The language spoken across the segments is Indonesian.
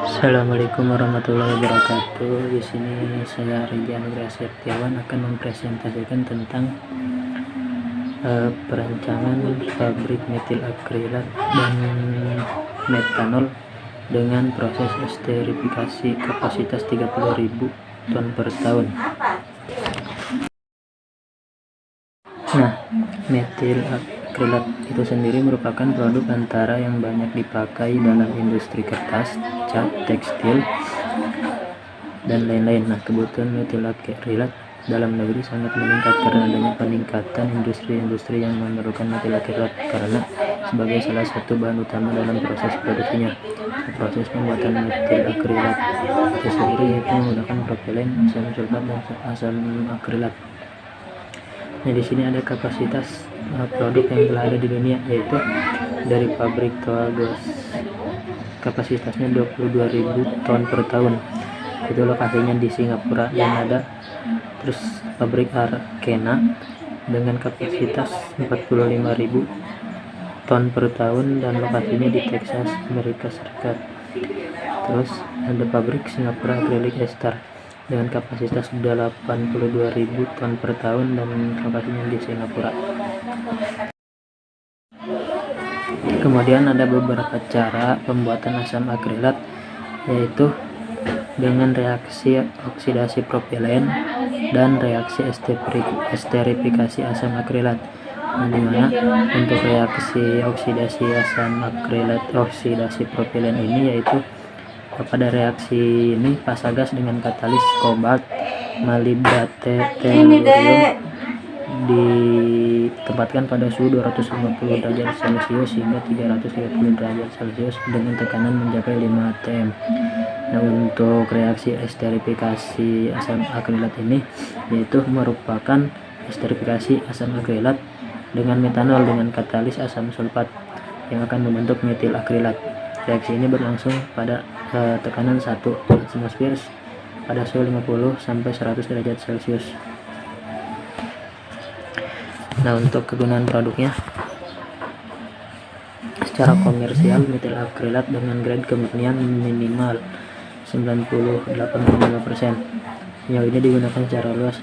Assalamualaikum warahmatullahi wabarakatuh. Di sini saya Regi Anugrah Setiawan akan mempresentasikan tentang perancangan pabrik metil akrilat dan metanol dengan proses esterifikasi kapasitas 30.000 ton per tahun. Nah, metil akrilat itu sendiri merupakan produk antara yang banyak dipakai dalam industri kertas, cat, tekstil, dan lain-lain. Nah, kebutuhan metil akrilat dalam negeri sangat meningkat karena adanya peningkatan industri-industri yang memerlukan metil akrilat karena sebagai salah satu bahan utama dalam proses produksinya. Proses pembuatan metil akrilat itu sendiri yaitu menggunakan propilen, asam sulfat, dan asam akrilat. Nah, di sini ada kapasitas produk yang telah ada di dunia, yaitu dari pabrik Toa Gos, kapasitasnya 22.000 ton per tahun. Itu lokasinya di Singapura. Dan ada terus pabrik Arkena dengan kapasitas 45.000 ton per tahun dan lokasinya di Texas, Amerika Serikat. Terus ada pabrik Singapura Acrylic Ester dengan kapasitas 82.000 ton per tahun dan lokasinya di Singapura. Kemudian ada beberapa cara pembuatan asam akrilat, yaitu dengan reaksi oksidasi propilen dan reaksi esterifikasi asam akrilat. Nah, dimana untuk reaksi oksidasi asam akrilat oksidasi propilen ini yaitu pada reaksi ini fasa gas dengan katalis kobalt malibdate tellurium ditempatkan pada suhu 250 derajat Celcius hingga 330 derajat Celcius dengan tekanan mencapai 5 atm. Nah, untuk reaksi esterifikasi asam akrilat ini yaitu merupakan esterifikasi asam akrilat dengan metanol dengan katalis asam sulfat yang akan membentuk metil akrilat. Reaksi ini berlangsung pada tekanan 1 atmosfer pada suhu 50 sampai 100 derajat Celcius. Nah, untuk kegunaan produknya, secara komersial metil akrilat dengan grade kemurnian minimal 98,5%. Yang ini digunakan secara luas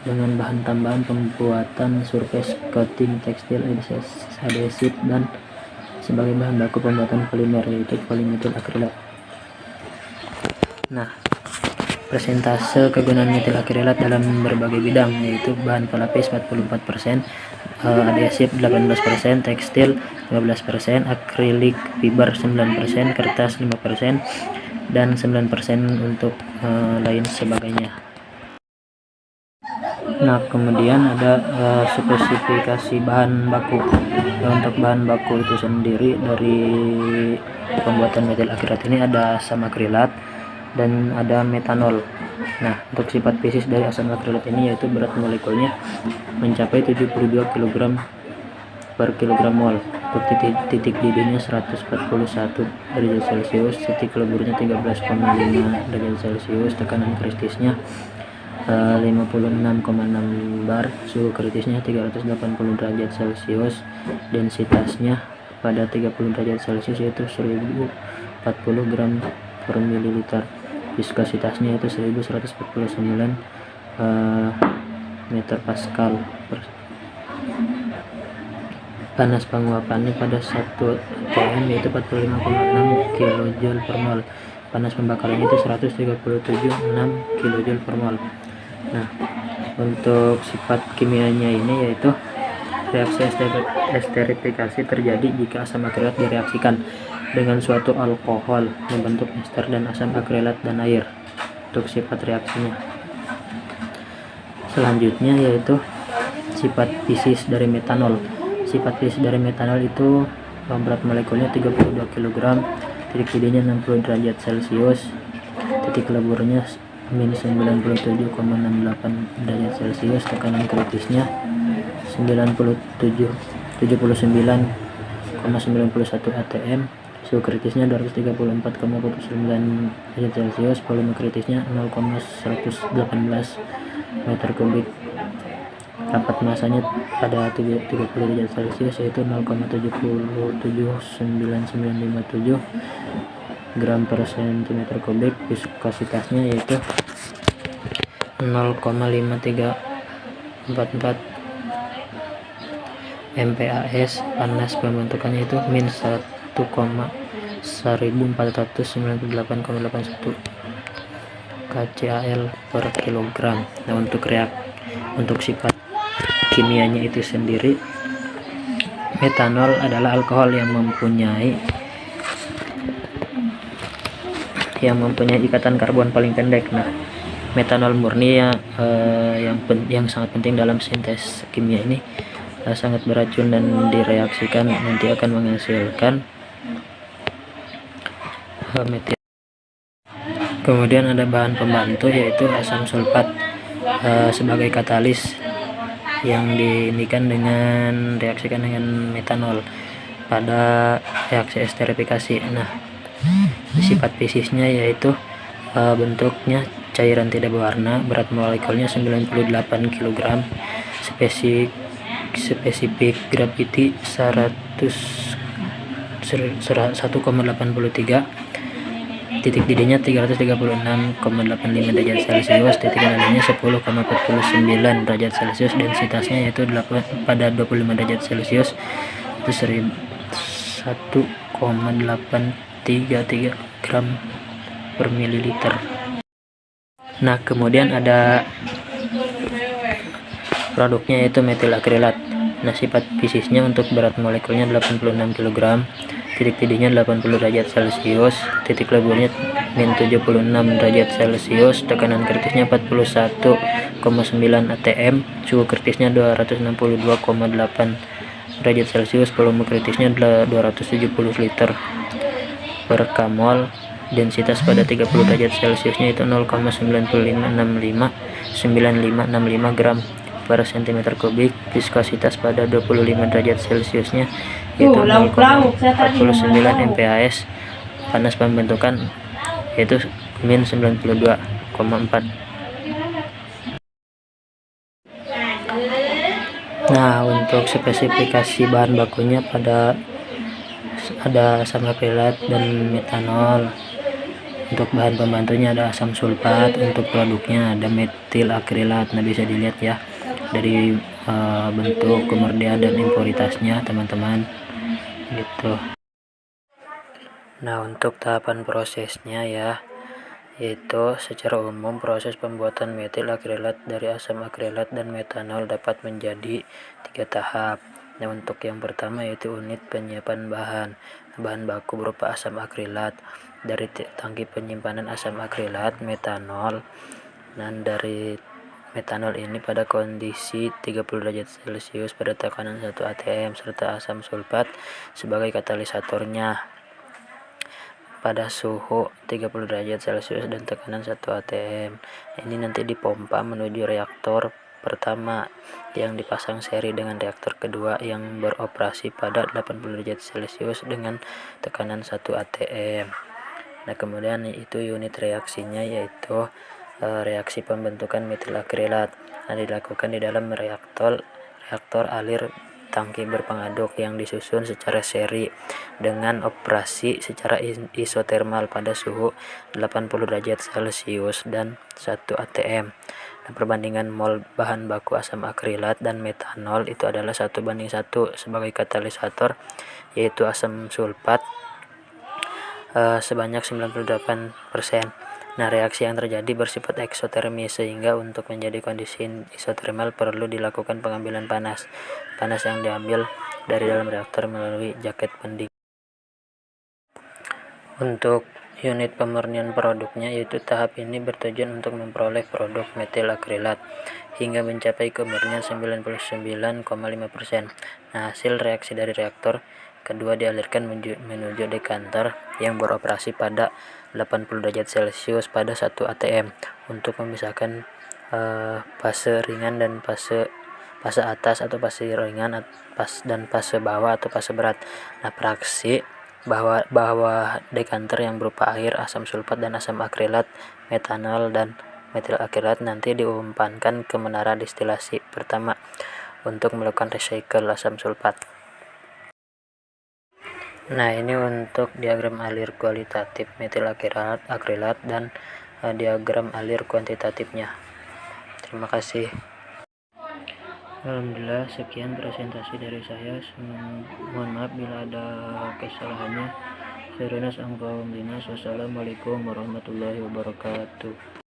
dengan bahan tambahan pembuatan surface coating tekstil adhesif dan sebagai bahan baku pembuatan polimer yaitu polimetil akrilat. Nah, persentase kegunaan metil akrilat dalam berbagai bidang yaitu bahan pelapis 44%, adhesif 18%, tekstil 15%, akrilik fiber 9%, kertas 5%, dan 9% untuk lain sebagainya. Nah, kemudian ada spesifikasi bahan baku. Untuk bahan baku itu sendiri dari pembuatan metil akrilat ini ada asam akrilat dan ada metanol. Nah, untuk sifat fisik dari asam akrilat ini yaitu berat molekulnya mencapai 72 kg per kilogram mol. Untuk titik didihnya 141 derajat Celcius, titik leburnya 13,5 derajat Celcius, tekanan kritisnya 56,6 bar, suhu kritisnya 380 derajat Celcius, densitasnya pada 30 derajat Celcius yaitu 1040 gram per mililiter, viskositasnya itu 1149 meter pascal. Panas penguapannya pada 1 atm yaitu 45,6 kJ per mol. Panas pembakarannya itu 137,6 kJ per mol. Nah, untuk sifat kimianya ini yaitu reaksi esterifikasi terjadi jika asam akrilat direaksikan dengan suatu alkohol membentuk ester dan asam akrilat dan air. Untuk sifat reaksinya selanjutnya yaitu sifat fisik dari metanol. Sifat fisik dari metanol itu berat molekulnya 32 kg, titik didihnya 60 derajat Celcius, titik leburnya minus 97,68 derajat Celcius, tekanan kritisnya 79,91 atm, suhu kritisnya 234,49 derajat Celcius, volume kritisnya 0,118 meter kubik. Rapat masanya pada 30 derajat Celcius yaitu 0,779957 gram per cm kubik. Viskositasnya yaitu 0,5344 MPAS. Panas pembentukannya itu min 1,1498,81 kcal per kilogram. Nah, untuk sifat kimianya itu sendiri, metanol adalah alkohol yang mempunyai ikatan karbon paling pendek. Nah, metanol murni yang sangat penting dalam sintesis kimia ini sangat beracun dan direaksikan nanti akan menghasilkan metil. Kemudian ada bahan pembantu yaitu asam sulfat sebagai katalis yang reaksikan dengan metanol pada reaksi esterifikasi. Nah, sifat fisisnya yaitu bentuknya cairan tidak berwarna, berat molekulnya 98 kg, spesifik gravity 1,83, titik didihnya 336,85 derajat Celcius, titik didihnya 10,49 derajat Celcius, densitasnya yaitu pada 25 derajat Celcius itu 1,833 gram per mililiter. Nah, kemudian ada produknya yaitu metil akrilat. Nah, sifat fisisnya untuk berat molekulnya 86 kg, titik didihnya 80 derajat Celcius, titik leburnya min 76 derajat Celcius, tekanan kritisnya 41,9 atm, suhu kritisnya 262,8 derajat Celcius, volume kritisnya 270 liter per kmol, densitas pada 30 derajat Celciusnya itu 0,9565 gram per cm kubik. Viskositas pada 25 derajat Celciusnya yaitu 0,49 MPAS. Panas pembentukan yaitu min 92,4. Nah, untuk spesifikasi bahan bakunya ada asam akrilat dan metanol. Untuk bahan pembantunya ada asam sulfat, untuk produknya ada metil akrilat. Nah, bisa dilihat ya dari bentuk, kemurnian dan impuritasnya, teman-teman, gitu. Nah, untuk tahapan prosesnya ya, yaitu secara umum proses pembuatan metil akrilat dari asam akrilat dan metanol dapat menjadi 3 tahap. Nah, untuk yang pertama yaitu unit penyimpanan bahan baku berupa asam akrilat dari tangki penyimpanan asam akrilat metanol, dan dari metanol ini pada kondisi 30 derajat Celcius pada tekanan 1 atm serta asam sulfat sebagai katalisatornya pada suhu 30 derajat Celcius dan tekanan 1 atm. Ini nanti dipompa menuju reaktor pertama yang dipasang seri dengan reaktor kedua yang beroperasi pada 80 derajat Celcius dengan tekanan 1 atm. Nah, kemudian itu unit reaksinya yaitu reaksi pembentukan metil akrilat. Nah, dilakukan di dalam reaktor alir tangki berpengaduk yang disusun secara seri dengan operasi secara isotermal pada suhu 80 derajat Celcius dan 1 atm. Nah, perbandingan mol bahan baku asam akrilat dan metanol itu adalah 1:1 sebagai katalisator, yaitu asam sulfat sebanyak 98%. Nah, reaksi yang terjadi bersifat eksotermis sehingga untuk menjadi kondisi isotermal perlu dilakukan pengambilan panas yang diambil dari dalam reaktor melalui jaket pendingin. Untuk unit pemurnian produknya yaitu tahap ini bertujuan untuk memperoleh produk metil akrilat hingga mencapai kemurnian 99,5%. Nah, hasil reaksi dari reaktor kedua dialirkan menuju dekanter yang beroperasi pada 80 derajat Celcius pada 1 atm untuk memisahkan fase ringan dan fase atas atau fase ringan dan fase bawah atau fase berat. Nah, fraksi bahwa dekanter yang berupa air, asam sulfat dan asam akrilat, metanol dan metil akrilat nanti diumpankan ke menara distilasi pertama untuk melakukan recycle asam sulfat. Nah, ini untuk diagram alir kualitatif metil akrilat dan diagram alir kuantitatifnya. Terima kasih. Alhamdulillah, sekian presentasi dari saya. Mohon maaf bila ada kesalahannya. Wassalamualaikum warahmatullahi wabarakatuh.